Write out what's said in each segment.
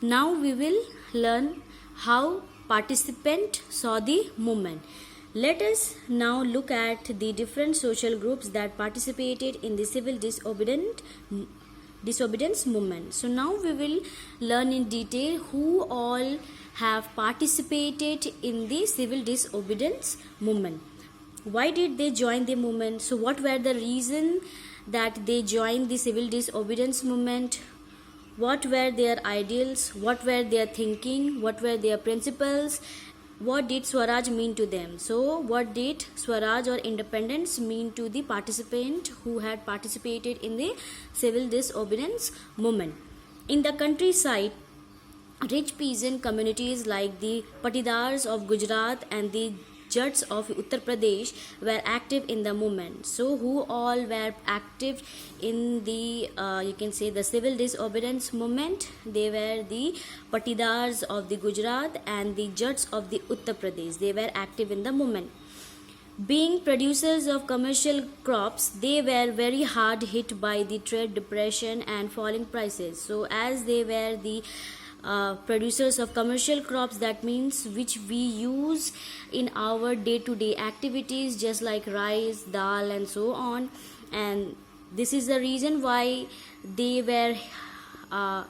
Now we will learn how participant saw the movement. Let us now look at the different social groups that participated in the civil disobedience movement. So now we will learn in detail who all have participated in the civil disobedience movement. Why did they join the movement? So what were the reason that they joined the civil disobedience movement? What were their ideals? What were their thinking? What were their principles? What did Swaraj mean to them? So what did Swaraj or independence mean to the participant who had participated in the civil disobedience movement? In the countryside, rich peasant communities like the Patidars of Gujarat and the Jats of Uttar Pradesh were active in the movement. So who all were active in the you can say the civil disobedience movement? They were the Patidars of the Gujarat and the Jats of the Uttar Pradesh. They were active in the movement. Being producers of commercial crops, they were very hard hit by the trade depression and falling prices. So as they were the producers of commercial crops, that means which we use in our day-to-day activities, just like rice, dal and so on, and this is the reason why they were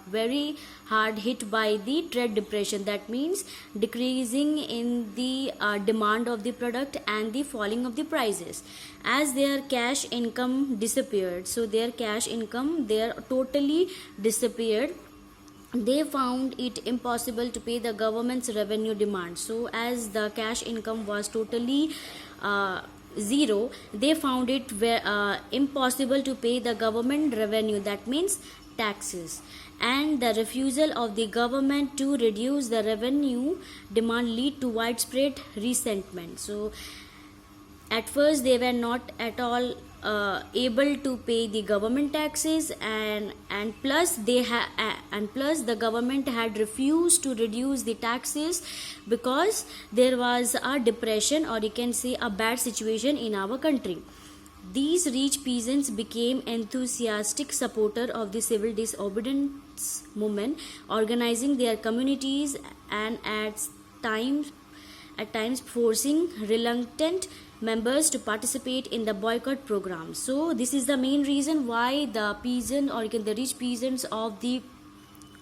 very hard hit by the trade depression. That means decreasing in the demand of the product and the falling of the prices. As their cash income disappeared, so their cash income totally disappeared, they found it impossible to pay the government's revenue demand. So as the cash income was totally zero, they found it impossible to pay the government revenue, that means taxes, and the refusal of the government to reduce the revenue demand lead to widespread resentment. So at first they were not at all able to pay the government taxes, and plus the government had refused to reduce the taxes because there was a depression, or you can say a bad situation in our country. These rich peasants became enthusiastic supporters of the civil disobedience movement, organizing their communities and at times forcing reluctant members to participate in the boycott program. So this is the main reason why the peasant, or the rich peasants of the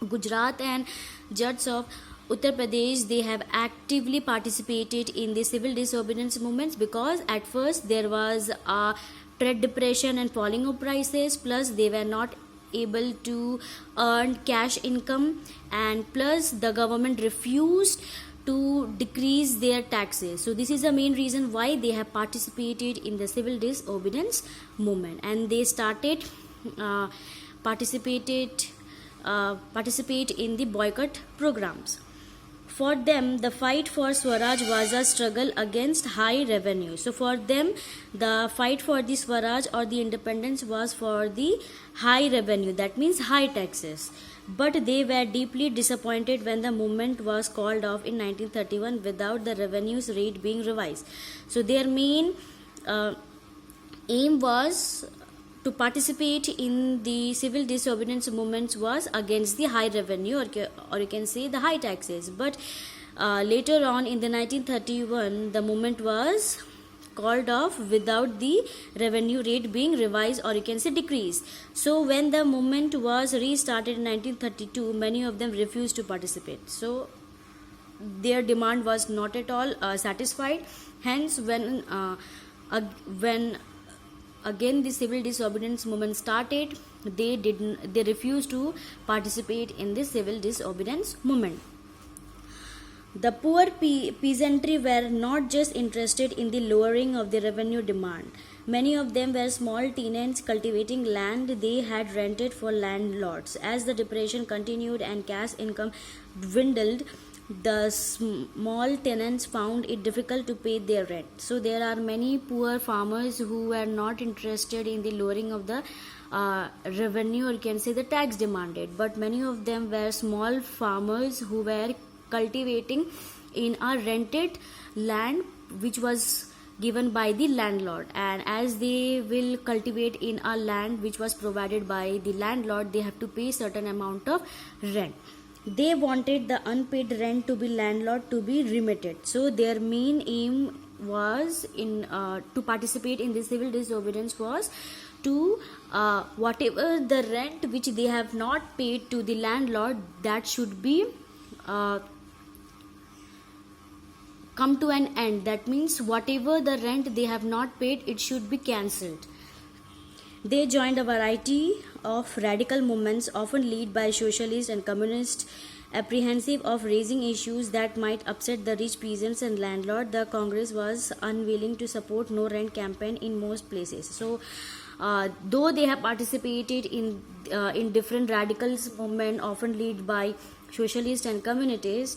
Gujarat and Jats of Uttar Pradesh, they have actively participated in the civil disobedience movements, because at first there was a trade depression and falling of prices, plus they were not able to earn cash income, and plus the government refused to decrease their taxes. So this is the main reason why they have participated in the civil disobedience movement, and they started participate in the boycott programs. For them, the fight for Swaraj was a struggle against high revenue. So for them, the fight for the Swaraj or the independence was for the high revenue, that means high taxes. But they were deeply disappointed when the movement was called off in 1931 without the revenues rate being revised. So their main aim was to participate in the civil disobedience movements was against the high revenue, or you can say the high taxes. But later on in the 1931, the movement was called off without the revenue rate being revised, or you can say decreased. So when the movement was restarted in 1932, many of them refused to participate. So their demand was not at all satisfied. Hence, when again the civil disobedience movement started, they refused to participate in the civil disobedience movement. The poor peasantry were not just interested in the lowering of the revenue demand. Many of them were small tenants cultivating land they had rented for landlords. As the depression continued and cash income dwindled, the small tenants found it difficult to pay their rent. So there are many poor farmers who were not interested in the lowering of the revenue, or you can say the tax demanded, but many of them were small farmers who were cultivating in a rented land which was given by the landlord, and as they will cultivate in a land which was provided by the landlord, they have to pay certain amount of rent. They wanted the unpaid rent to be landlord to be remitted. So their main aim was in to participate in the civil disobedience was to whatever the rent which they have not paid to the landlord, that should be come to an end. That means whatever the rent they have not paid, it should be cancelled. They joined a variety of radical movements, often led by socialists and communists. Apprehensive of raising issues that might upset the rich peasants and landlord, the Congress was unwilling to support no rent campaign in most places. So, though they have participated in different radicals movement, often led by socialists and communists,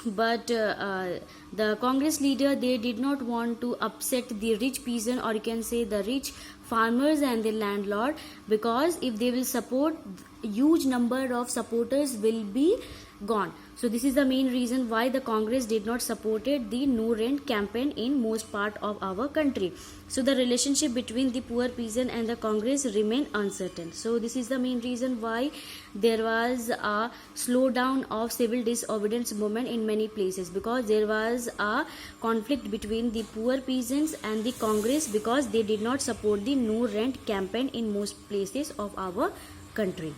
but the Congress leader, they did not want to upset the rich peasant, or you can say the rich farmers and the landlord, because if they will support, huge number of supporters will be gone. So this is the main reason why the Congress did not supported the no rent campaign in most part of our country. So the relationship between the poor peasant and the Congress remained uncertain. So this is the main reason why there was a slowdown of civil disobedience movement in many places, because there was a conflict between the poor peasants and the Congress, because they did not support the no rent campaign in most places of our country.